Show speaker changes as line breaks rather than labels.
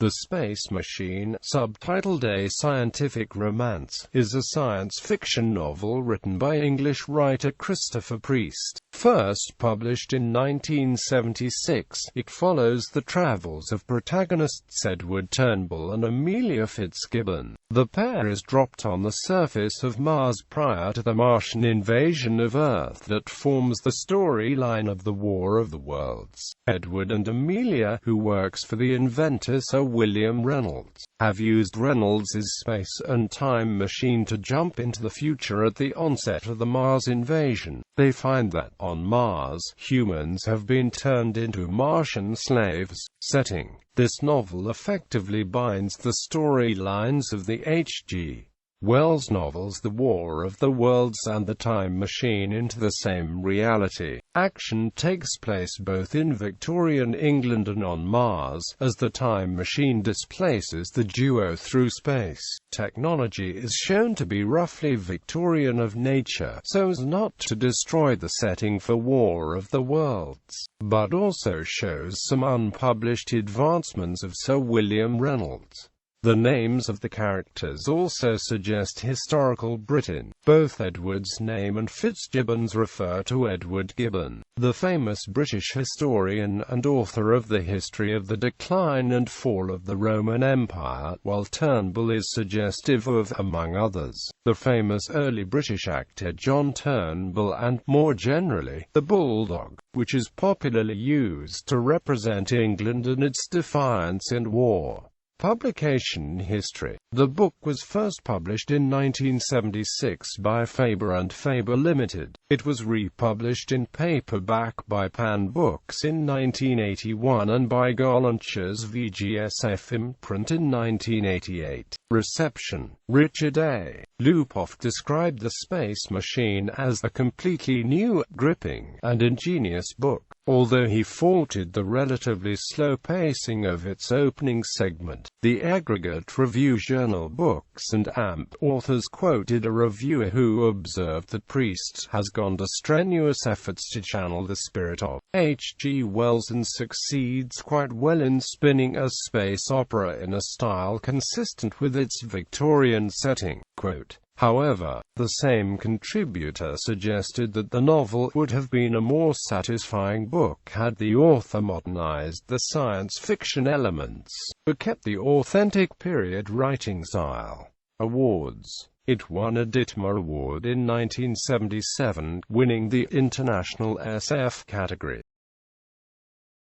The Space Machine, subtitled A Scientific Romance, is a science fiction novel written by English writer Christopher Priest.First, published in 1976. It follows the travels of protagonists Edward Turnbull and Amelia Fitzgibbon. The pair is dropped on the surface of Mars prior to the Martian invasion of Earth that forms the storyline of the War of the Worlds. Edward and Amelia, who works for the inventor Sir William Reynolds, have used Reynolds's space and time machine to jump into the future at the onset of the Mars invasion. They find that, on Mars, humans have been turned into Martian slaves. Setting: this novel effectively binds the storylines of the H.G. Wells novels The War of the Worlds and The Time Machine into the same reality. Action takes place both in Victorian England and on Mars, as the Time Machine displaces the duo through space. Technology is shown to be roughly Victorian of nature, so as not to destroy the setting for War of the Worlds, but also shows some unpublished advancements of Sir William Reynolds. The names of the characters also suggest historical Britain. Both Edward's name and Fitzgibbon's refer to Edward Gibbon, the famous British historian and author of the history of the decline and fall of the Roman Empire, while Turnbull is suggestive of, among others, the famous early British actor John Turnbull and, more generally, the bulldog, which is popularly used to represent England and its defiance in war. Publication history: the book was first published in 1976 by Faber and Faber Limited. It was republished in paperback by Pan Books in 1981 and by Gollanchar's VGSF imprint in 1988. Reception: Richard A. Lupoff described The Space Machine as a completely new, gripping, and ingenious book, although he faulted the relatively slow pacing of its opening segment. The aggregate review journal Books and AMP authors quoted a reviewer who observed that Priest has gone to strenuous efforts to channel the spirit of H.G. Wells and succeeds quite well in spinning a space opera in a style consistent with its Victorian setting. Quote: However, the same contributor suggested that the novel would have been a more satisfying book had the author modernized the science fiction elements, but kept the authentic period writing style. Awards: it won a Ditmar Award in 1977, winning the International SF category.